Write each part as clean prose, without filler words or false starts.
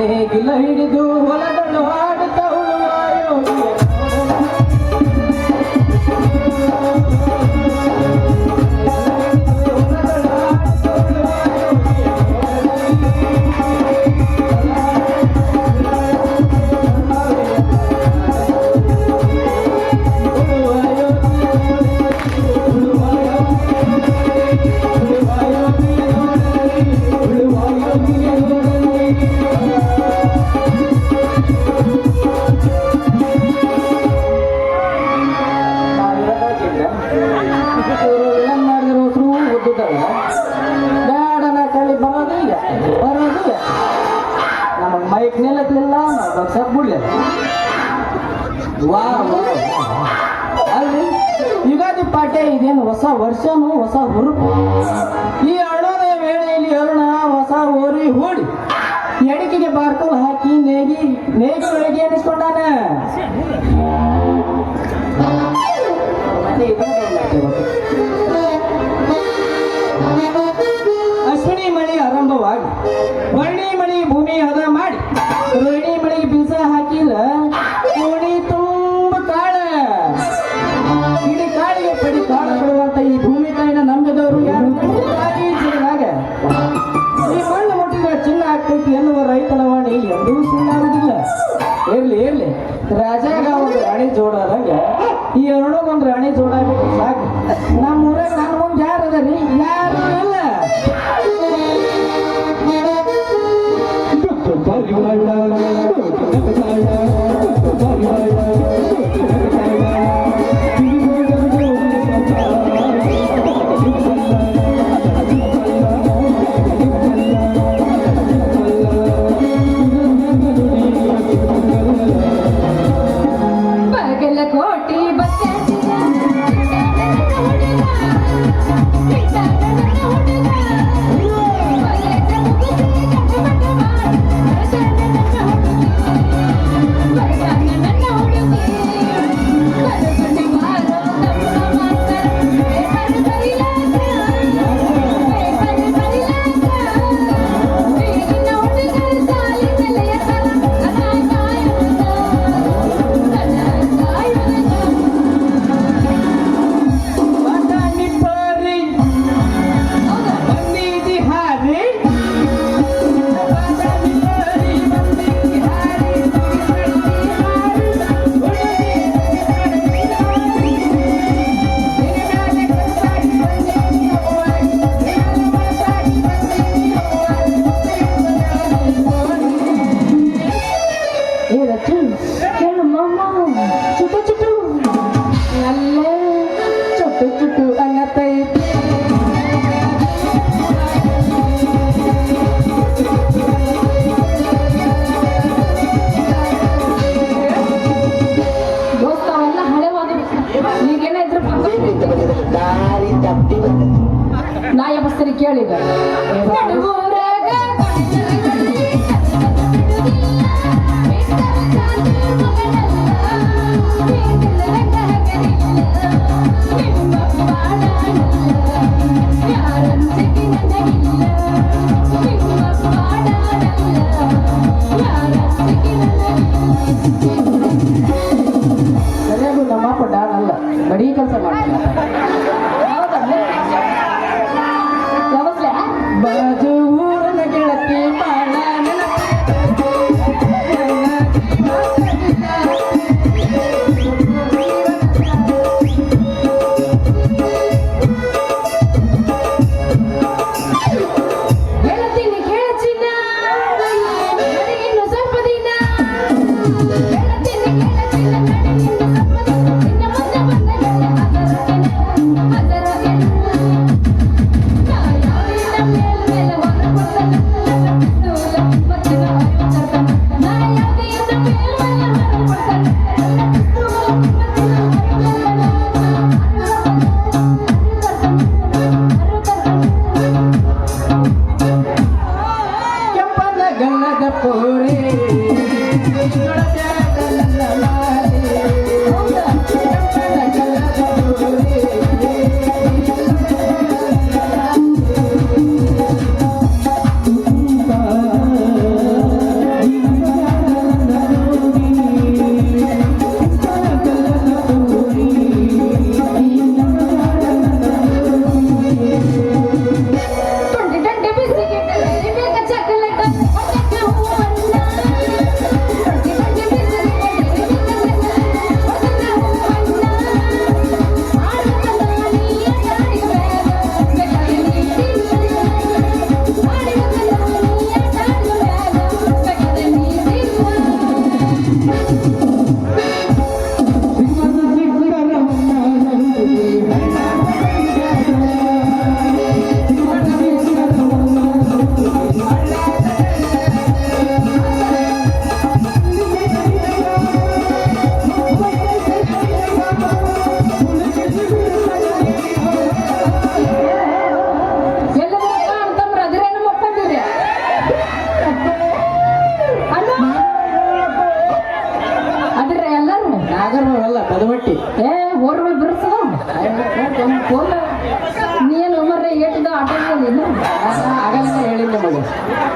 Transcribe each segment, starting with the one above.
ನೇಗಿಲ ಹಿಡಿದು ಹೊಲದಳು ಆಡುತ್ತವಳು ಯೋಗಿಯ ಗಾಡನ ಕಳಿ ಬರೋದಿಲ್ಲ ನಮಗೆ ಮೈಕ್ ನಿಲ್ಲತ್ತಿಲ್ಲ ಬಿಡ್ಲಿ ವಾ ಅಲ್ಲಿ ಯುಗಾದಿ ಪಾಠ ಇದೇನು ಹೊಸ ವರ್ಷನು ಹೊಸ ಹುರುಪು ಈ ಅರುಣದ ವೇಳೆಯಲ್ಲಿ ಅರುಣ ಹೊಸ ಓರಿ ಹೂಡಿ ಎಡಿಕೆಗೆ ಬಾರ್ಕೋಲ್ ಹಾಕಿ ನೇಗಿ ಒಳಗೆ ಎನಿಸ್ಕೊಂಡಾನ ಅಶ್ವಿನಿ ಮಳಿ ಆರಂಭವಾಗಿ ವರ್ಣಿ ಮಳಿ ಭೂಮಿ ಹದ ಮಾಡಿ ರೋಹಿಣಿ ಮಳಿಗೆ ಬೀಜ ಹಾಕಿಲ್ಲ ಕೋಣಿ ತುಂಬ ಕಾಳ ಇಡೀ ಕಾಳಿಗೆ ಪಡಿ ಕಾಳ ಕೊಡುವಂತ ಈ ಭೂಮಿ ತಾಯಿನ ನಂಬಿದವರು ಯಾರು ಜೀವನಾಗ ಈ ಮಣ್ಣು ಮುಟ್ಟಿದ ಚಿನ್ನ ಆಗ್ತೈತಿ ಎನ್ನುವ ರೈತನ ವಾಣಿ ಎಂದೂ ಸುಳ್ಳಾಗುದಿಲ್ಲ ಇರ್ಲಿ ರಾಜಾಗ ಒಂದು ರಾಣಿ ಜೋಡಾದಾಗ ಈ ಎರಡಗೊಂದು ರಾಣಿ ಜೋಡಾಗಬೇಕು ಸಾಕು ನಮ್ಮ ಊರಾಗ ನನ್ನ ಮುಂದೆ ಯಾರು ಅದರಿ ಯಾರು ಇಲ್ಲ ನಾಯ ಬಸ್ತರಿ ಕೇಳಿದ ಸರಿಯಾಗಿ ನಮ್ಮಪ್ಪ ಡಾನಲ್ಲ ಬರೀ ಕೆಲಸ ಮಾಡ್ತಾನೆ ಬಾಜು ಊರನ ಗೆಳತಿ ಬಾಳ ಗೆಳತಿನಿ ಕೇಳಚಿನ ಇನ್ನು ಸ್ವಲ್ಪ ದಿನ ಗೆಳತಿನಿ ಕೇಳಚಿನ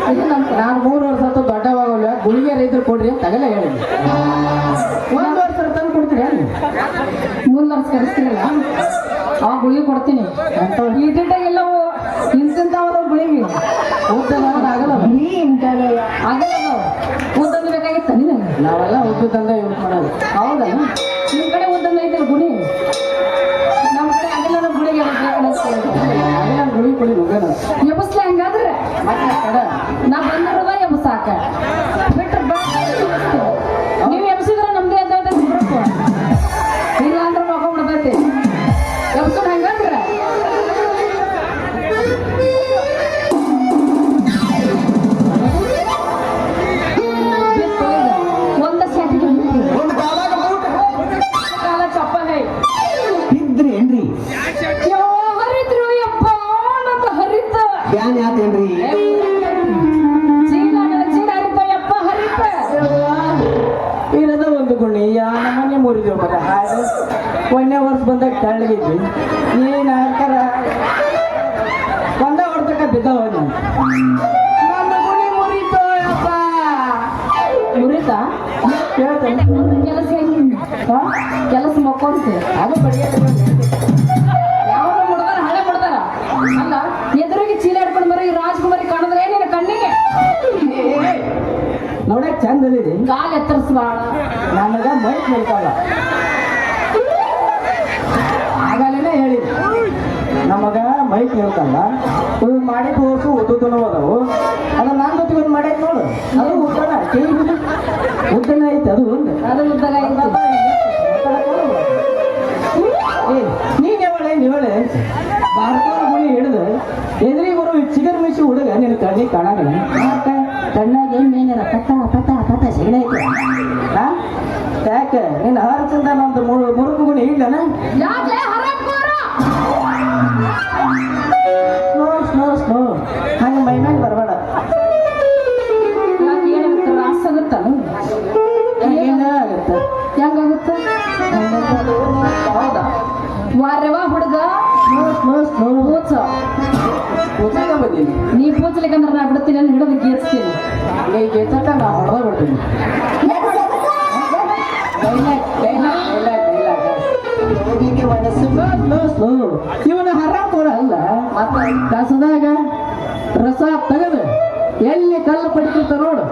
ನಾನು 3 ವರ್ಷ ಆಯ್ತು ದೊಡ್ಡವಾಗಲ್ಲ ಗುಳಿಗೆ ರೈತರು ಕೊಡ್ರಿ ತಗಲ ಹೇಳಿ 1 ವರ್ಷ ತಂದು ಕೊಡ್ತೀರಿ 3 ವರ್ಷ ಕರೆಸ್ತೀರಲ್ಲ ಅವ ಗುಳಿಗೆ ಕೊಡ್ತೀನಿ ಇಟ್ಟಿಟ್ಟಾಗೆಲ್ಲವು ಇಂತಿಂತಾವ ಗುಳಿಗೆ ಆಗಲ್ಲ ಆಗಲ್ಲ ಉದ್ದಂದು ಬೇಕಾಗಿತ್ತ ನೀನು ನಾವೆಲ್ಲ ಉದ್ದುದಂದ ಯೂಸ್ ಮಾಡೋದು ಹೌದಾ ನಿಮ್ಮ ಕಡೆ ಉದ್ದಂದು ಐತಲ್ಲ ಗುಡಿ ನಮ್ಮ ಕಡೆ ಆಗಿಲ್ಲ ಗುಳಿಗೆ ಗುಳಿ ಕೊಡಿ ಮುಗನ ಎಬಸ್ಲ ಹಂಗಾದ್ರೆ ಮತ್ತೆ ಕಡೆ ನಾ ಬಂದಿರೋದ ಎಬಸಾಕ ಬಿಟ್ರೆ ನೀವು ಎಬ್ಸಿದ್ರೆ ನಮ್ದೇ ಅಂತ ಬಿಡ್ಬೇಕು ಇಲ್ಲ ಅಂದ್ರೆ ಮಕ್ಕೊಂಡ್ಬಿಡ್ತೈತಿ ಎಬ್ಸೋದು ಹಂಗಂದ್ರೆ ಒಂದ ಸ್ಯಾಟಿಗೆ ಕಾಲ ಚಪ್ಪಲೇ ಇದ್ರಿ ಏನ್ರಿ ಹರಿದ್ರು ಯಪ್ಪ ನಂತ ಹರಿತ ಬ್ಯಾನ್ ಯಾತೇನ್ರಿ ಚೀಲ ಹರಿತ ಯಪ್ಪ ಹರಿತ ಇರದ ಒಂದು ಗುಣಿ ನಮ್ಮನೆ ಮುರಿದೇವು ಮಗ ಹಾಡು 1ನೇ ವರ್ಷ ಬಂದಾಗ ತಳ್ಳಗಿದ್ವಿ ಏನ್ ಹಾಕ್ತಾರ ಒಂದ ಹೊಡ್ತಕ್ಕ ಬಿದ್ದವ ನನ್ನ ಗುಣಿ ಮುರಿತೋ ಅಪ್ಪ ಮುರಿತ ಹೇಳ್ತೇನೆ ಕೆಲಸ ಹೆಂಗ ಕೆಲಸ ಮಕ್ಕೊಂತ ಅದು ಬಡಿಯ ಯಾವ ಮುಡ್ದಾರ ಹಳೆ ಮುಡ್ದಾರ ಅಲ್ಲ ಎದುರಿಗೆ ಚೀಲ ಹಿಡ್ಕೊಂಡು ಬರೋ ಈ ರಾಜ್ಕುಮಾರಿ ಕಾಣಿದ್ರೆ ಏನಿನ ಕಣ್ಣಿಗೆ ನೋಡಕ್ ಚಂದ ಅದಿರಿ ಕಾಲ್ ಎತ್ತರಿಸ್ಬಾಳ ನನಗ ಮೈಕ್ ನಿಲ್ಕಲ್ಲ ಆಗಲೇನೆ ಹೇಳಿದ್ರಿ ನಮಗ ಮೈಕ್ ನಿಲ್ಕಲ್ಲ ಇವ್ ಮಾಡಿದ ಹೋಸು ಉದ್ದುದನು ಅದಾವು ಅದ ನಾನ್ ಜೊತೆಗೆ ಒಂದು ಮಾಡೈತ್ ನೋಡು ಅದು ಉದ್ದನ ಉದ್ದನ ಐತೆ ಅದು ಒಂದು ಅದು ಉದ್ದಾಗ ನೀನ್ ಹೇಳೆ ಭಾರತದ ಗುಣಿ ಹಿಡಿದು ಎದುರಿಗೆ ಬರೋ ಚಿಗರ್ ಮಿಶಿ ಹುಡುಗ ನಿನ್ನ ಕಣ್ಣಿಗೆ ಕಾಣಂಗಿಲ್ಲ ಕಣ್ಣಾಗ ಏನೇನ ಪಟ್ಟ ಪಟ್ಟ ಪಟ್ಟ ಸಿಗಡೆ ಐತೆ ಯಾಕೆ ನಿನ್ನ ಹಾರದಿಂದ ನಮ್ದು ಮುರುಕು ಗುಣಿ ಇಲ್ಲನ ಯಾಕೆ ಹರಕೋರ ಸ್ಲೋ ಸ್ಲೋ ಸ್ಲೋ ಹಂಗೆ ಮೈ ಮೇಲೆ ಬರಬೇಡ ಯಾಕೆ ಏನಾಗುತ್ತೆ ರಾಸ್ ಆಗುತ್ತಲ್ಲ ಏನಾಗುತ್ತೆ ಹೆಂಗಾಗುತ್ತೆ ಹೌದಾ ವಾರೆವಾ ಹುಡುಗ ಸ್ಲೋ ಸ್ಲೋ ಸ್ಲೋ ಪೂಚ ಕೂತಾಗ ಬಂದೀನಿ ನೀ ಪೂಚಲಿಕ್ಕಂದ್ರೆ ನಾ ಬಿಡ್ತೀನಿ ಅಂತ ಹಿಡಿದು ಗೀರ್ಸ್ತೀನಿ ನೀ ಗೆಚ್ಚಕ್ಕ ನಾ ಹೊಡೆದ ಬಿಡ್ತೀನಿ ಇವನ ಹರಾಕೋರ ಅಲ್ಲ ಮತ್ತೆ ಕಸದಾಗ ರಸ ತೆಗೆದು ಎಲ್ಲಿ ಕಲ್ಲು ಪಡಿತಿರ್ತ ನೋಡು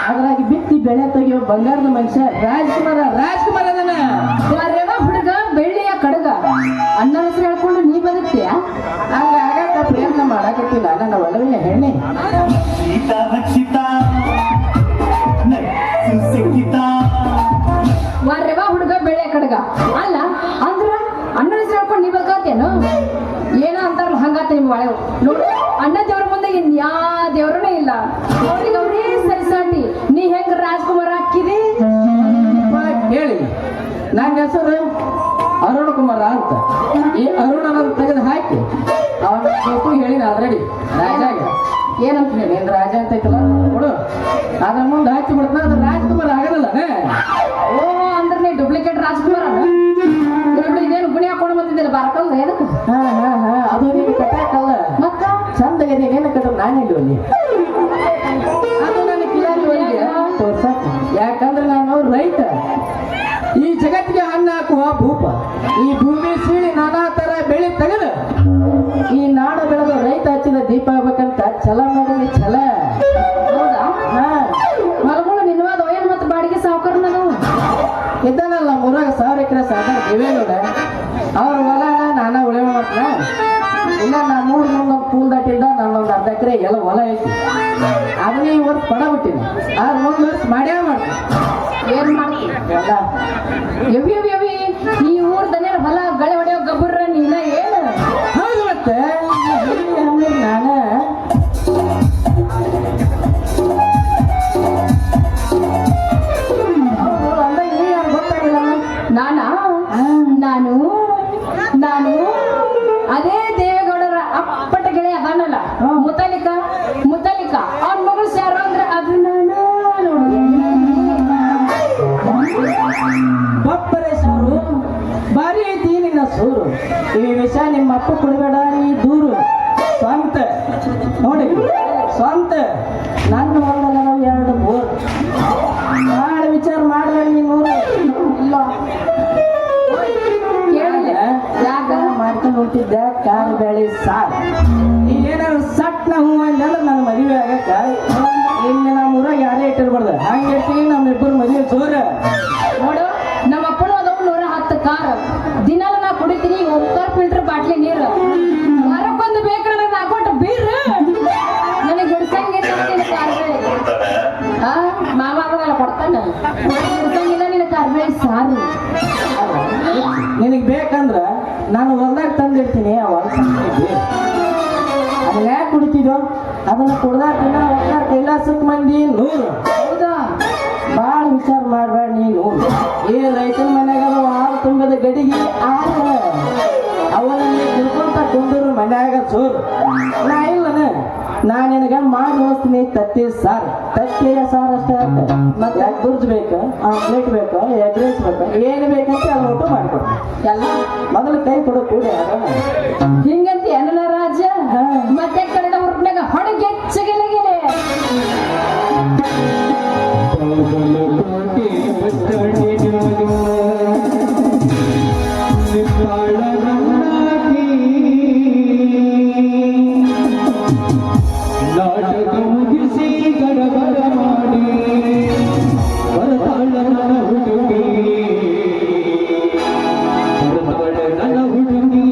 ಅದ್ರಾಗಿ ಬಿತ್ತಿ ಬೆಳೆ ತೆಗಿಯೋ ಬಂಗಾರದ ಮನುಷ್ಯ ರಾಜ್ಕುಮಾರ್ ಅದನ್ನ ವಾರೆವಾ ಹುಡುಗ ಬೆಳ್ಳಿಯ ಕಡಗ ಅಣ್ಣ ಹೆಸರು ಹೇಳ್ಕೊಂಡು ನೀ ಬದುಕ್ತೀಯ ಹಂಗ ಆಗಕ್ಕ ಪ್ರಯತ್ನ ಮಾಡಕತ್ತಿಲ್ಲ ನನ್ನ ಒಲವಿನ ಹೆಣ್ಣೆ ಸೀತಾ ರಕ್ಷಿತಾ ಸಿಕ್ಕಿತಾ ವಾರೆವಾ ಹುಡುಗ ಬೆಳ್ಳಿಯ ಕಡಗ ಅಲ್ಲ ಅಂದ್ರ ಅಣ್ಣ ಹೆಸರು ಹೇಳ್ಕೊಂಡು ನೀ ಬದುಕತ್ತೇನು ಏನೋ ಅಂತಾರಲ್ಲ ಹಂಗಾತ ನಿಮ್ ಒಳೆ ನೋಡು ಅಣ್ಣ ದೇವ್ರ ಮುಂದೆ ಇನ್ ಯಾವ ದೇವ್ರನೇ ಇಲ್ಲ ಅವ್ರಿಗೆ ಅವರೇ ಸರಿಸಾಟಿ ನೀ ಹೆಂಗ ರಾಜ್ಕುಮಾರ್ ಹಾಕಿದಿ ಹೇಳಿ ನನ್ನ ಹೆಸರು ಅರುಣ್ ಕುಮಾರ ಅಂತ ಈ ಅರುಣ್ ಅನ್ನೋದು ತೆಗೆದು ಹಾಕಿ ಅವನ ಫೋಟೋ ಹೇಳಿನ ಆಲ್ರೆಡಿ ರಾಜಾಗ ಏನಂತ ಏನ್ ರಾಜ ಅಂತ ಐತಲ್ಲ ಕೊಡು ಅದ್ರ ಮುಂದೆ ಹಾಕಿ ಬಿಡ್ತಾನ ಅದು ರಾಜ್ಕುಮಾರ್ ಆಗಲ್ಲ ಓ ಅಂದ್ರೆ ನೀ ಡೂಪ್ಲಿಕೇಟ್ ರಾಜ್ಕುಮಾರ್ ಇದೇನು ಗುಣಿ ಹಾಕೊಂಡು ಬಂದಿದ್ದಿಲ್ಲ ಬಾರಕಲ್ಲ ಏನಕ್ಕೆ ಅದು ನಿಮ್ಗೆ ಕಟ್ಟಾಕಲ್ಲ ಮತ್ತ ಚಂದ ಏನು ಕಟ್ಟ ನಾನೇ ಅಲ್ಲಿ ಅದು ನನ್ನ ಕಿಲಾರಿ ತೋರ್ಸಕ್ ಯಾಕಂದ್ರೆ ನಾನು ರೈತ ಈ ಜಗತ್ತಿಗೆ ಅನ್ನ ಹಾಕುವ ಭೂಪ ಈ ಭೂಮಿ ಸೀಳಿ ನಾನಾ ತರ ಬೆಳೆ ತೆಗೆದು ಈ ನಾಡ ಬೆಳೆದ ರೈತ ಹಚ್ಚಿದ ದೀಪ ಆಗ್ಬೇಕಂತ ಛಲ ಮಾಡಿ ಛಲ ಹೌದಾ ಹೊಲಗಳು ನಿನ್ವಾದ ಏನು ಮತ್ತೆ ಬಾಡಿಗೆ ಸಾವುಕಾರ ನಾವು ಇದ್ದಾನಲ್ಲ 3,000 ಎಕರೆ ಸಾಧಾರಣ ದೇವೇಗೌಡ ಅವ್ರ ಹೊಲನ ನಾನ ಉಳಿಮೆ ಮಾಡ್ತಾನ ಇಲ್ಲ ನಾ 3 ಮುಂದೊಂದು ಪೂಲ್ ದಾಟಿಂದ ನಾನೊಂದು ಅರ್ಧ ಎಕರೆ ಎಲ್ಲ ಹೊಲ ಐತಿ ಅದನ್ನೇ ಈ ವರ್ಷ ಪಡ ಬಿಟ್ಟಿನಿ ಆದ್ರೆ 1 ವರ್ಷ ಮಾಡ್ಯಾವ ಮಾಡ್ತೀನಿ ಏನ್ ಮಾಡ್ತಿ ಎಲ್ಲ ಎವಿ ಈ ಊರ್ ದನಿಯರ್ ಹೊಲ ಗಳೆ ಹೊಡೆಯೋ ಗಬ್ಬರ್ರ ನೀನ ಏನು ಹೌದು ಮತ್ತೆ ನಾನು ಅಂದಾಗ ನೀ ಯಾರು ಗೊತ್ತಾಗಿಲ್ಲ ನಾನಾ ನಾನು ಅದೇ ದೇವೇಗೌಡರ ಅಪ್ಪಟ ಗೆಳೆಯ ಅದಾನಲ್ಲ ಮುತಲಿಕ ಅವ್ನ ಮಗಳು ಶಾರು ಅಂದ್ರೆ ಅದು ನಾನು ನೋಡಿ ಬಪ್ಪರೆ ಸಾರು ಭಾರಿ ಐತಿ ನಿನ್ನ ಸೂರು ಈ ವಿಷಯ ನಿಮ್ಮ ಅಪ್ಪ ಕೊಡಬೇಡ ನೀ ದೂರು ಸ್ವಂತ ನೋಡಿ ಸ್ವಂತ ನನ್ನ ಹೊಲದಾಗ ನಾವು 2 ಬೋರ್. ಭಾಳ ವಿಚಾರ ಮಾಡ್ಬೇಡ ನೀನು. ಇಲ್ಲ ಕೇಳಿಲ್ಲ ಯಾಕ ಮಾಡ್ಕೊಂಡು ಹೊಂಟಿದ್ದೆ ಕಾರ್ ಬೆಳೆ ಸಾರ್. ಏನಾದ್ರು ಸಟ್ ನಾವು ಅಂದ್ರೆ ನನ್ನ ಮದುವೆ ಆಗಕ್ಕ ಇಲ್ಲಿ ನಮ್ಮ ಊರಾಗ ಯಾರೇ ಇಟ್ಟಿರ್ಬಾರ್ದು. ಹಂಗೆ ಇರ್ತೀನಿ ನಮ್ಮಿಬ್ಬರು ಮದುವೆ ಜೋರ. ನೋಡು ನಮ್ಮ ಅಪ್ಪನ ಅದಾವ 110 ಕಾರ್. ದಿನಾಲ ನಾ ಕುಡಿತೀನಿ 9 ಫಿಲ್ಟರ್ ಬಾಟ್ಲಿ ನೀರು. ವಾರಕ್ಕೊಂದು ಬೇಕು ನನಗೆ ಹಾಕೊಟ್ಟು ಬೀರ್. ನನಗೆ ಗುಡ್ಸಂಗಿಲ್ಲ ನಿನ್ನ ಕಾರ್ಬೇಳೆ. ಮಾವ ಅವಾಗೆಲ್ಲ ಕೊಡ್ತಾನ. ಗುಡ್ಸಂಗಿಲ್ಲ ನಿನ್ನ ಕಾರ್ಬೇಳೆ ಸಾರು. ನಿನಗೆ ಬೇಕಂದ್ರ ನಾನು ಹೊಲ್ದಾಗ ತಂದಿರ್ತೀನಿ. ಅವಾಗ ಅದನ್ನ ಯಾಕೆ ಕುಡಿತಿದ್ದೋ ಅದನ್ನ ಕುಡ್ದಾಕಿನ ಹೊಲ್ದಾಗ ಕೈಲಾಸಕ್ಕೆ ಮಂದಿ 100. ಹೌದಾ ಭಾಳ ವಿಚಾರ ಮಾಡ್ಬೇಡ ನೀನು. ರೈತನ ಮನ್ಯಾಗ ಹಾಲು ತುಂಬದ ಗಡಿಗೆ ಅವನಲ್ಲಿ ತಿಳ್ಕೊಂತ ಕುಂದ್ರು ಮನ್ಯಾಗ ಚೋರು. ನಾ ಇಲ್ಲನ ನಾ ನಿನಗ ಮಾಡಿ ಹೋಗ್ತೀನಿ ತತ್ತಿ ಸಾರು. ತತ್ತಿಯ ಸಾರು ಅಷ್ಟೇ ಆಗ್ತದೆ. ಮತ್ತೆ ಯಾಕೆ ಗುರ್ಜ್ ಬೇಕು, ಆಮ್ಲೆಟ್ ಬೇಕು, ಎಗ್ ರೈಸ್ ಬೇಕು, ಏನು ಬೇಕಂತ ಅದು ಊಟ ಮಾಡಿಕೊಡು. ಎಲ್ಲ ಮೊದಲು ಕೈ ಕೊಡು ಕೂಡಿ. ಹಿಂಗಂತ ಏನಲ್ಲ ರಾಜ. ಮತ್ತೆ ಕನ್ನಡ ಹುಡುಗನಾಗ ಹೊಡಗೆ ಹೆಚ್ಚಿಗೆಲಗೆಲೆ ನಾಟಕ ಮುಗಿಸಿ ಗಡಬಡ ಮಾಡಿ ಬರತಾಳ ನನ್ನ ಹುಡುಗಿ, ಬರತಾಳ ನನ್ನ ಹುಡುಗಿ.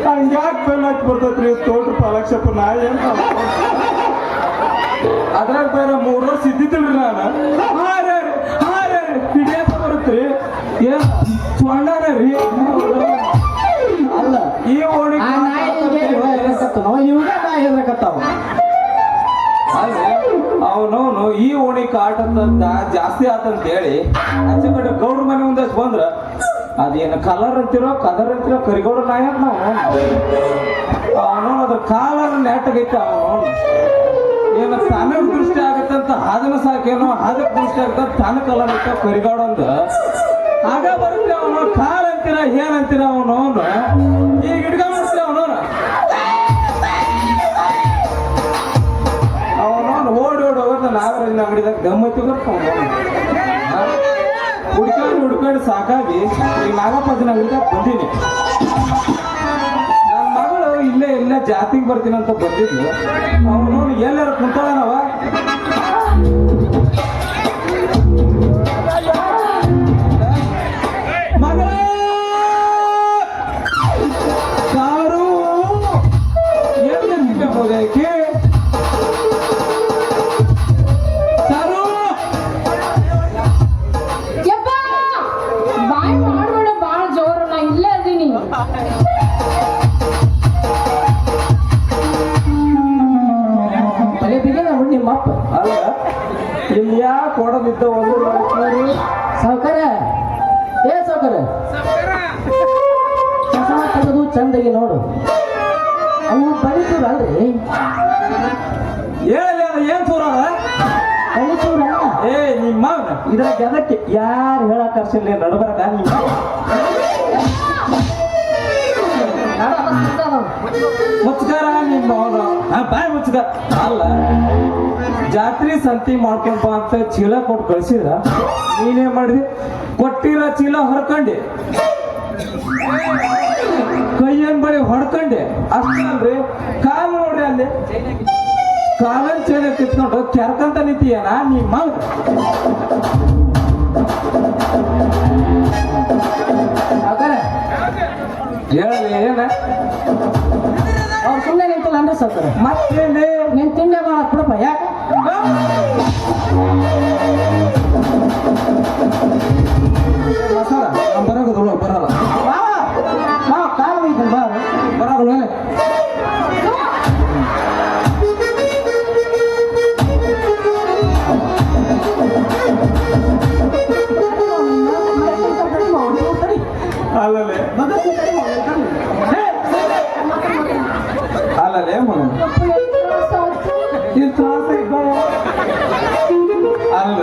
ಹಂಗ್ಯಾಕೆ ಬೆಲ್ಲ ಹಚ್ಚಿ ಬರ್ತೈತ್ರಿ ತೋಟ ಪಾಲಕ್ಷಪ್ಪ ನಾ ಏನ್ ಅದ್ರಾಗ ಬೇರೆ 3 ವರ್ಷ ಇದ್ದಿದ್ದಿಲ್ರಿ ನಾನು ಹಾರೇ ಹಿಡಿಯಕ ಬರುತ್ತ್ರಿ ಏನ್ ಸ್ವರ್ಣನ ರೀ ಅಲ್ಲ ಈ ಓಣಿ ಆ ನಾಯಿಗೆ ಇವಾಗ ನಾ ಹೇಳ್ಬೇಕತ್ತಾವ ಅಲ್ರಿ ಅವನವನು ಈ ಓಣಿ ಕಾಟ ಜಾಸ್ತಿ ಆತಂತ ಹೇಳಿ ಆಚೆ ಕಡೆ ಗೌಡ್ರ ಮನೆ ಮುಂದಷ್ಟು ಬಂದ್ರ ಅದೇನು ಕಲರ್ ಅಂತಿರೋ ಕಲರ್ ಅಂತಿರೋ ಕರಿಗೌಡ ನಾಯ ನಾವು ಅವನು ಅದ್ರ ಕಾಲರ ನೆಟ್ಟಗೈತೆ ಅವನು ಏನು ತನಗ್ ದೃಷ್ಟಿ ಆಗತ್ತಂತ ಅದನ್ನ ಸಾಕೇನೋ ಅದಕ್ಕೆ ದೃಷ್ಟಿ ಆಗತ್ತ ತನ್ನ ಕಲರ್ ಐತ ಕರಿಗೌಡ ಅಂದ ಆಗ ಬರುತ್ತೆ ಅವನು ಕಾಲ್ ಅಂತೀರ ಏನಂತೀರ ಅವನು ಈಗ ಹಿಡ್ಕೊಂಡ್ಬಿಡ್ತೀರ ಅವನು ಓಡಿ ಹೋಗೋದು ನಾಗರಾಜನ ಅಂಗಡಿದಾಗ ಗಮ್ಮತ್ತಿ ಹುಡ್ಕೊಂಡು ಸಾಕಾಗಿ ಈಗ ನಾಗಪ್ಪನ ಅಂಗಡಿದಾಗ ಬಂದೀನಿ ನನ್ನ ಮಗಳು ಇಲ್ಲೇ ಜಾತಿಗೆ ಬರ್ತೀನಿ ಅಂತ ಬಂದಿದ್ಲು ಅವನು ಎಲ್ಲಾರು ಕುಂತಾಳನವ ಮಗಳ ಕಾರು ಎಲ್ಲ ಹೋಗಕ್ಕೆ ಯಪ್ಪ ಬಾಯ್ ಮಾಡ್ಬೇಡ ಬಾಳ ಜೋರು ನಾ ಇಲ್ಲೇ ಅದೀನಿ ತಲೆ ಬಿಗಿದ ನಿಮ್ಮ ಅಪ್ಪ ಅಲ್ಲ ಇಲ್ಲಿ ಯಾಕೆ ಕೊಡದಿದ್ದ ಒಂದು ಸಾವುಕಾರ ಏ ಸಾವುಕಾರ ಕಸ ತೆಗೆದು ಚಂದಗೆ ನೋಡು ಅವು ಬಳಿತೀವಲ್ರಿ ಹೇಳಿ ಅದು ಏನ್ ಸೂರ ಬಳಿತೀವ್ರ ಏ ನಿಮ್ಮ ಇದ್ರ ಜನಕ್ಕೆ ಯಾರು ಹೇಳಕ್ ಕರ್ಸಿಲ್ಲ ನಡಬರಕ ನಿಮ್ಮ ಮುಚ್ಕಾರ ನಿಮ್ಮ ಅವನು ಬಾಯ್ ಮುಚ್ಕ ಅಲ್ಲ ಜಾತ್ರೆ ಸಂತಿ ಮಾಡ್ಕೊಂಪ ಅಂತ ಚೀಲ ಕೊಟ್ಟು ಕಳ್ಸಿದ್ರ ನೀನೇ ಮಾಡಿದೆ ಕೊಟ್ಟಿರೋ ಚೀಲ ಹೊರ್ಕೊಂಡೆ ಕೈಯನ್ ಬಳಿ ಹೊಡ್ಕೊಂಡೆ ಅಷ್ಟೇ ಅಲ್ರಿ ಕಾಲ್ ನೋಡ್ರಿ ಅಲ್ಲಿ ಕಾಲನ್ ಚೇಲ ಕಿತ್ಕೊಂಡು ಕೆರ್ಕಂತ ನಿಂತೀಯನ ನಿಮ್ಮ ಸಾವುಕಾರ ಹೇಳಿ ಏನ ಅವ್ರು ಸುಮ್ಮನೆ ನಿಂತಿಲ್ಲ ಅಂದ್ರೆ ಸಾವುಕಾರ ಮತ್ತೇನೆ ನೀನ್ ತಿಂಡಿ ಮಾಡಕ್ ಬಿಡಪ್ಪ ಯಾಕೆ ಮಸಾಲ ಬರೋದು ಬರಲ್ಲ ನಾವು ಕಾಲು ಬೈತಲ್ ಬಾ ಬರೋದು ಮೇಲೆ ಅಲ್ಲಲೇ ಅಲ್ಲಲೇ ಮಗ ಇದು ತ್ರಾಸ ಅಲ್ಲ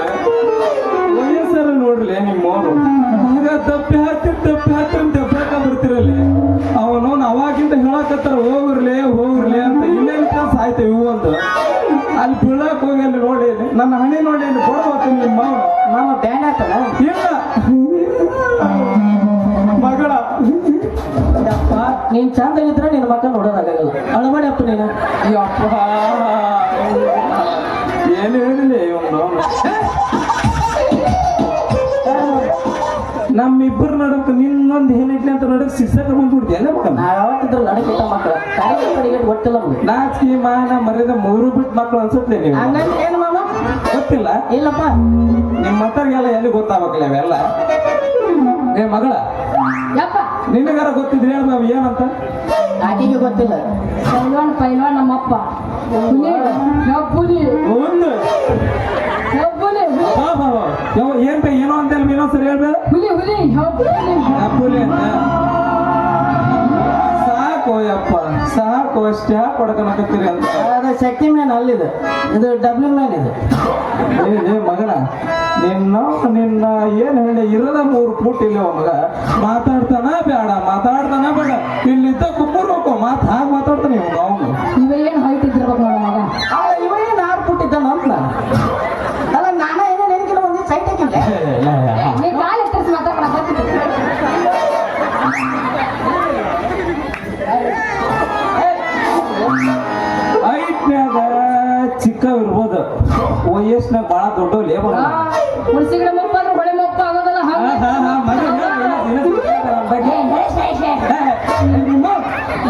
ವಯಸ್ಸರ ನೋಡ್ಲಿ ನಿಮ್ಮವನು ಈಗ ತಪ್ಪಿ ಹತ್ತಿರ ದೆಬ್ಬಾಕ ಬರ್ತಿರಲಿ ಅವನು ಅವಾಗಿಂದ ಹೇಳಕತ್ತಾರ ಹೋಗ್ರಲಿ ಅಂತ ಇಲ್ಲೇ ಸಾಯ್ತೇವೆ ಇವು ಒಂದು ಅಲ್ಲಿ ಬೀಳಕ್ ಹೋಗಿ ಅಲ್ಲಿ ನೋಡಿ ನನ್ನ ಹಣೆ ನೋಡಿ ಅಲ್ಲಿ ಕೊಡ್ಬೇಕು ನಿಮ್ಮ ನಮ್ಮ ಬ್ಯಾಂಡ್ ಆತಲ್ಲ ಇಲ್ಲ ಮಗಳ ಯಪ್ಪ ನೀನ್ ಚಂದಾಗಿದ್ರೆ ನಿನ್ನ ಮಕ್ಕ ನೋಡೋದಾಗಲ್ಲ ಅಳಬಾಡಪ್ಪ ನೀನು ಯಪ್ಪ ಏನು ಹೇಳಿಲ್ಲ ಇವನು ನಮ್ಮಿಬ್ಬರು ನಡಕ್ ನಿನ್ನೊಂದು ಏನೈತಿ ಅಂತ ನಡಕ್ ಸಿಕ್ಸಕ ಬಂದ್ಬಿಡ್ತಿ ಎಲ್ಲ ಮಕ್ಕಳು ನಾವ್ ಯಾವತ್ತಿದ್ರು ನಡಕಿಟ್ಟ ಮಕ್ಕಳು ಕಡೆಗೆ ಗೊತ್ತಿಲ್ಲ ನಮ್ಗೆ ನಾಚಿಕೆ ಮಾನ ಮರ್ಯಾದೆ 3 ಬಿಟ್ಟು ಮಕ್ಕಳು ಅನ್ಸುತ್ತೆ ನೀವು ಹಂಗಂತ ಏನು ಮಾಮ ಗೊತ್ತಿಲ್ಲ ಇಲ್ಲಪ್ಪ ನಿಮ್ಮ ಮಕ್ಕಳಿಗೆಲ್ಲ ಎಲ್ಲಿ ಗೊತ್ತಾಗಬೇಕಲ್ಲ ಅವೆಲ್ಲ ಏ ಮಗಳ ಯಪ್ಪ ನಿನಗಾರ ಗೊತ್ತಿದ್ರೆ ಹೇಳ ನಾವು ಏನಂತ ಆಕೆಗೆ ಗೊತ್ತಿಲ್ಲ ಪೈಲ್ವಾನ್ ನಮ್ಮಪ್ಪ ಹುಲಿ ಹುಲಿ ಒಂದು ಹುಲಿ ಬಾ ಬಾ ಬಾ ಯಾವ ಏನೋ ಅಂತ ಇನ್ನೊಂದ್ಸರಿ ಹೇಳ್ಬೇಡ ಹುಲಿ ಹುಲಿ ಅಪ್ಪುಲಿ ಅಂತ ಸಾಕು ಯಪ್ಪ ಸಾಕು ಅಷ್ಟೇ ಕೊಡಕನಕತ್ತೀರಿ ಅಂತ ಅದು ಶಕ್ತಿ ಮ್ಯಾನ್ ಅಲ್ಲಿದೆ ಇದು ಡಬ್ಲ್ಯೂ ಮ್ಯಾನ್ ಇದು ಏ ಮಗನ ನಿನ್ನ ಏನ್ ಹೇಳಿ ಇರದ 3 ಫೂಟ್ ಇಲ್ಲ ಮಗ ಮಾತಾಡ್ತಾನ ಬೇಡ ಇಲ್ಲಿದ್ದ ಕುಪ್ಪರ್ಬೇಕು ಹಾಗೆ ಮಾತಾಡ್ತಾನೆ ಇವ್ನು ಅವನು ಇವ ಏನ್ ಹೈಟ್ ಇದ್ದಿರ್ಬೇಕು ನೋಡ ಮಗ ಇವ ಏನು 6 ಫುಟ್ ಇದ್ದಾನ ಅಂತ ನಾನು ಅಲ್ಲ ನಾನೇ ಏನೋ ನೆನಕಿಲ್ಲ ಒಂದು ಸೈಟ್ ಹಾಕಿಲ್ಲ ನೀ ಕಾಲ್ ಎತ್ತರಿಸಿ ಮಾತಾಡ್ಕೊಳಕ್ ಐಟ್ನ್ಯಾಗ ಚಿಕ್ಕ ಇರ್ಬೋದು ವಯಸ್ಸಿನಾಗ ಬಹಳ ದೊಡ್ಡವಲ್ಲಿ ಹುಣಸಿಗಿಡ ಮೊಪ್ಪ ಅಂದ್ರೆ ಹೊಳೆ ಮೊಪ್ಪ ಆಗೋದಲ್ಲ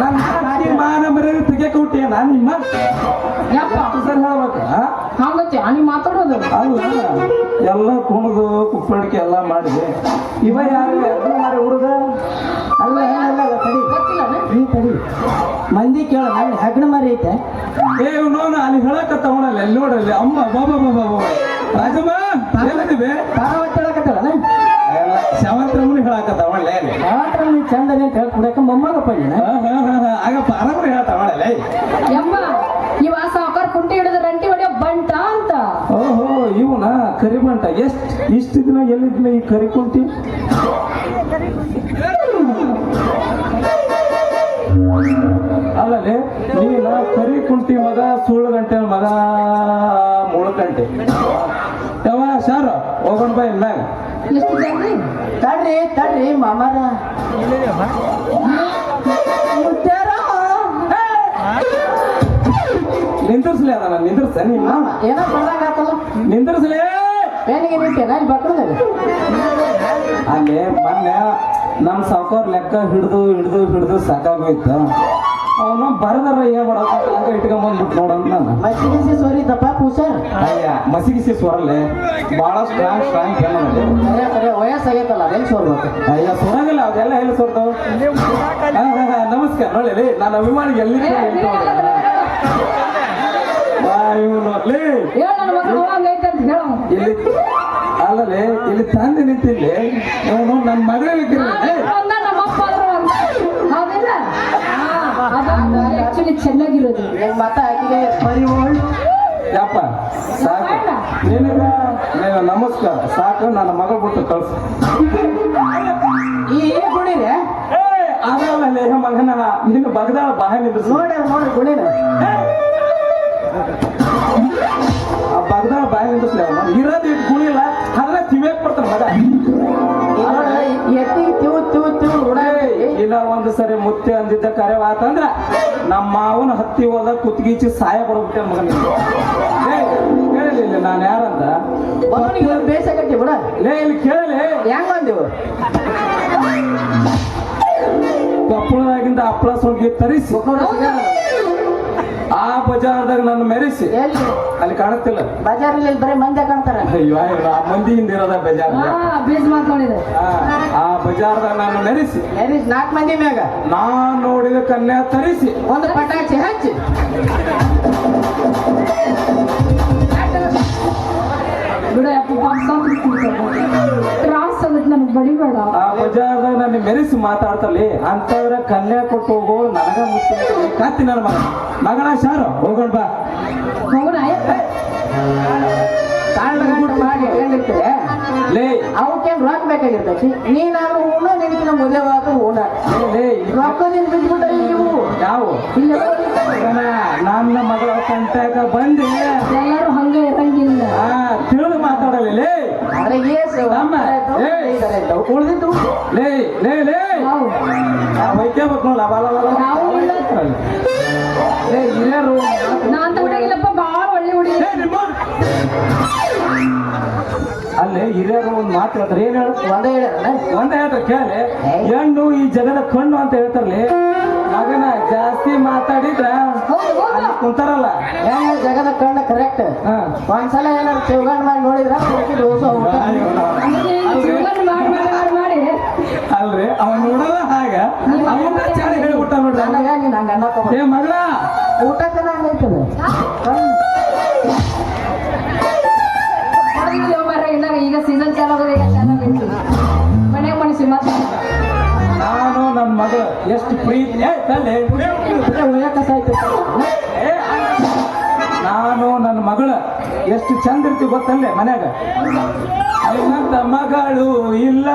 ನನ್ನ ಕೌಟಿ ನಾನು ನಿಮ್ಮ ಯಪ್ಪ ಸರ್ ಹೇಳ್ಬೇಕ ಹಂಗತ್ತೆ ನೀ ಮಾತಾಡೋದು ಅಲ್ಲ ಎಲ್ಲ ಕುಣಿದು ಕುಪ್ಪಳಿಕೆ ಎಲ್ಲ ಮಾಡಿದೆ ಇವ ಯಾರು ಮಾಡಿ ಹುಡುಗ ಅಲ್ಲ ಅಲ್ಲ ತಡಿ ಗೊತ್ತಿಲ್ಲ ನೀ ತಡಿ ಮಂದಿ ಕೇಳ ನಾನು ಹೆಗ್ಣ ಮರಿ ಐತೆ ಏ ನೋನ ಅಲ್ಲಿ ಹೇಳಕತ್ತವಣಲ್ಲ ಅಲ್ಲಿ ನೋಡಲ್ಲಿ ಅಮ್ಮ ಬಾಬಾ ಬಾಬಾ ಬಾಬಾ ರಾಜಮ್ಮ ಏನಿದೆ ಪಾರ್ವತಿ ಹೇಳಕತ್ತಲ್ಲ ಶಾವಂತ್ರಮ್ಮನ ಹೇಳಕತ್ತವಳೆ ಮಾತ್ರ ನೀ ಚಂದನೆ ಅಂತ ಹೇಳಿ ಕುಡಕ ಮೊಮ್ಮಗಪ್ಪ ನೀನು ಆಗ ಪಾರಮ್ರ ಹೇಳ್ತಾವಳೆ ಯಮ್ಮ ಇವ ಸಾವುಕಾರ ಕುಂಟಿ ಹಿಡಿದ ರಂಟಿ ಹೊಡೆಯೋ ಬಂಟ ಅಂತ ಓಹೋ ಇವನ ಕರಿಮಂಟ ಇಷ್ಟು ದಿನ ಎಲ್ಲಿದ್ನ ಈ ಕರಿಕುಂಟಿ ಅಲ್ಲದೆ ನೀನ ಕರಿ ಕುಂಟಿ ಮಗ ಸುಳ್ಳು ಗಂಟೆ ಮಗ ಮುಳುಗಂಟೆ ಯಾವ ಶಾರ ಹೋಗೋಣ ಬಾ ಮ್ಯಾಗ ಎಷ್ಟು ಜನ ತಡ್ರಿ ತಡ್ರಿ ಮಾಮಾರ ಮುತ್ಯಾರ. ನಿಂದಿರ್ಸ್ಲಿ ಅದ ನಾನು ನಿಂದಿರ್ಸ ನಿಮ್ಮ ಮಾಮ, ಏನೋ ಬಂದಾಗ ಆತಲ್ಲ ನಿಂದಿರ್ಸ್ಲೇ ಏನಿಗೆ ನಿಂತೆ ನಾನು ಬಕ್ಕಳದಾಗ ಅಲ್ಲಿ ಮೊನ್ನೆ ನಮ್ಮ ಸಾವುಕಾರ ಲೆಕ್ಕ ಹಿಡಿದು ಸಾಕಾಗೋಯ್ತು ಅವನು ಬರದಾರ ಏನ್ ಮಾಡಕ ಹಂಗ ಇಟ್ಕೊಂಬಂದ್ಬಿಟ್ಟು ನೋಡಂತ ನಾನು ಮಚ್ಚಿಗಿಸಿ ಸೋರಿದ್ದಪ್ಪ ಪೂಸಾರ್ ಅಯ್ಯ ಮಸಿಗಿಸಿ ಸ್ವರಲ್ಲೇ ಭಾಳ ಸ್ಟ್ರಾಂಗ್ ಕೇಳಿ ಕರೆ ವಯಸ್ಸಾಗೈತಲ್ಲ ಅದೇನು ಸೋರ್ಬೇಕು ಅಯ್ಯ ಸೊರಂಗಿಲ್ಲ ಅದೆಲ್ಲ ಎಲ್ಲಿ ಸೋರ್ತಾವ ನಮಸ್ಕಾರ ನೋಡಿ ನಾನು ಅಭಿಮಾನಿ ಎಲ್ಲಿ ನೋಡ್ಲಿ ಹೇಳ ನನ್ನ ಮಗ ಹಂಗೈತೆ ಅಂತ ಹೇಳ ಇಲ್ಲಿ ಅಲ್ಲದೆ ಇಲ್ಲಿ ತಂದೆ ನಿಂತಿಲ್ಲಿ ಅವನು ನನ್ನ ಮಗಳಿಗೆ ನಮ್ಮಪ್ಪ ಆದ್ರೂ ಒಂದ ಹೌದಿಲ್ಲ ಆಕ್ಚುಲಿ ಚೆನ್ನಾಗಿರೋದು ನಿನ್ ಮತ ಆಕಿಗೆ ಬರಿ ಒಳ್ಳು ಯಪ್ಪ ಸಾಕು ನಿನಗ ನೀನು ನಮಸ್ಕಾರ ಸಾಕು ನನ್ನ ಮಗ ಬಿಟ್ಟು ಕಳ್ಸು ಈ ಗುಣಿರೆ ಅದಲ್ಲ ಮಗನ ನಿನ್ನ ಬಗದಾಳ ಬಾಯ ನಿಂದ್ರಿಸು ನೋಡಿ ಗುಣಿನ ಆ ಬಗದಾಳ ಬಾಯ ನಿಂದ್ರಿಸ್ಲಿ ಅವನು ಇರೋದು ಇಟ್ಟು ಗುಣಿಲ್ಲ ಅದನ್ನ ಕಿವಿಯಾಗ ಕೊಡ್ತಾನೆ ಮಗ ಎತ್ತಿ ತಿವು ತಿವು ತಿವು ಇಲ್ಲ ಒಂದು ಸರಿ ಮುತ್ತೆ ಅಂದಿದ್ದ ಕರೆವಾತಂದ್ರ ನಮ್ಮ ಮಾವನ ಹತ್ತಿ ಹೋದ ಕುತ್ಗೀಚಿ ಸಹಾಯ ಕೊಡ್ಬಿಟ್ಟೆ ಮಗನ ಕೇಳಲಿಲ್ಲ ನಾನು ಯಾರಂತ ಬರೋನಿಗೆ ಬೇಸಾಗಟ್ಟಿ ಬಿಡ ಲೇ ಇಲ್ಲಿ ಕೇಳಲಿ ಹೆಂಗ್ ಬಂದಿವು ಕೊಪ್ಪಳದಾಗಿಂದ ಹಪ್ಪಳ ಸೊಂಗಿ ತರಿಸಿ ಆ ಬಜಾರ್ದಾಗ ನನ್ನ ಮೆರೆಸಿ ಎಲ್ಲಿ ಅಲ್ಲಿ ಕಾಣುತ್ತಿಲ್ಲ ಬಜಾರಲ್ಲಿ ಬರೀ ಮಂದಿ ಕಾಣ್ತಾರ ಅಯ್ಯೋ ಆ ಮಂದಿಯಿಂದ ಇರೋದ ಬಜಾರ್ ಬೀಜ ಮಾತಾಡಿದೆ ಆ ಬಜಾರ್ದಾಗ ನಾನು ಮೆರೆಸಿ 4 ಮಂದಿ ಮ್ಯಾಗ ನಾನ್ ನೋಡಿದ ಕನ್ಯಾ ತರಿಸಿ ಒಂದು ಪಟಾಕಿ ಹಚ್ಚಿ ಬಿಡ ತ್ರಾಸ ಅದಕ್ಕೆ ನನಗೆ ಬಡಿಬೇಡ ಆ ಬಜಾರ್ದಾಗ ನನ್ನ ಮೆರೆಸಿ ಮಾತಾಡ್ತಲ್ಲಿ ಅಂತವ್ರ ಕನ್ಯಾ ಕೊಟ್ಟು ಹೋಗೋ ನನಗ ಮುಟ್ಟಿ ಕತ್ತಿ ನನ್ನ ಮಗನ ಶಾರು ಹೋಗೋಣ ಬಾ ಹೋಗೋಣ ಕಾರಣ ಗಂಟು ಮಾಡಿ ಹೇಳಿರ್ತೀರಿ ಲೇ ಅವಕ್ಕೇನು ರೊಕ್ಕ ಬೇಕಾಗಿರ್ತೈತಿ ನೀನಾದ್ರೂ ಹೂನ ನಿನಗೆ ನಮ್ಮ ಉದಯವಾದ ಹೂನ ಲೇ ರೊಕ್ಕದಿಂದ ಬಿಟ್ಬಿಟ್ರೆ ನೀವು ಯಾವ ಇಲ್ಲ ನನ್ನ ಮಗಳ ಕಂಟ್ಯಾಗ ಬಂದಿ ಎಲ್ಲರೂ ಹಂಗ ಇರಂಗಿಲ್ಲ ತಿಳಿದು ಮಾತಾಡಲಿ ಲೇ ಆದ್ರೆ ಏಸು ನಮ್ಮ ಉಳಿದಿದ್ದು ಲೇ ಲೇ ಲೇ ನಾವು ವೈದ್ಯಬೇಕು ನೋಡ ನಾವು ಇಲ್ಲ. ಲೇ ಹಿರಿಯರು ನಾ ಅಂತ ಹುಡುಗಿಲ್ಲಪ್ಪ ಭಾಳ ಒಳ್ಳೆ ಹುಡುಗಿ ಲೇ, ನಿಮ್ಮ ಅಲ್ಲೇ ಹಿರಿಯರು ಒಂದು ಮಾತು ಹೇಳ್ತಾರೆ ಏನ್ ಹೇಳು ಒಂದೇ ಹೇಳ್ಯಾರ ಒಂದೇ ಹೇಳ್ತಾರೆ ಕೇಳಿ ಹೆಣ್ಣು ಈ ಜಗದ ಕಣ್ಣು ಅಂತ ಹೇಳ್ತಾರಲಿ ಮಗನ ಜಾಸ್ತಿ ಮಾತಾಡಿದ್ರ ಹೌದು ಹೌದು ಅಲ್ಲಿ ಕುಂತಾರಲ್ಲ ಹೆಣ್ಣು ಜಗದ ಕಣ್ಣ ಕರೆಕ್ಟ್ ಹಾ. ಒಂದ್ಸಲ ಏನಾರು ಚಿವಗಂಡ್ ಮಾಡಿ ನೋಡಿದ್ರ ಹುಡುಗಿ ದೋಸ ಮಾಡಿ ಅಲ್ರಿ ಅವ ನೋಡೋದ ಹಾಗ ಅವನ್ನ ಚಾಡಿ ಹೇಳ್ಬಿಟ್ಟ ನೋಡ್ರಿ ನನಗ ನೀನ್ ಹಂಗ ಅನ್ನಕ ಏ ಮಗಳ ಊಟ ಚೆನ್ನಾಗೈತದ ಈಗ ಸೀಸನ್ ಚಾಲಾಗೋದು ಈಗ ಚೆನ್ನಾಗೈತಿ ಮನ್ಯಾಗ ಮನಸ್ಸಿ ಮಾತು ನಾನು ನನ್ನ ಮಗ ಎಷ್ಟು ಪ್ರೀತಿ ಕಸಾಯ್ತು ಏ, ನಾನು ನನ್ನ ಮಗಳ ಎಷ್ಟು ಚಂದ ಇರ್ತೀವಿ ಗೊತ್ತಲ್ಲೇ ಮನ್ಯಾಗ ನಿನ್ನಂತ ಮಗಳು ಇಲ್ಲ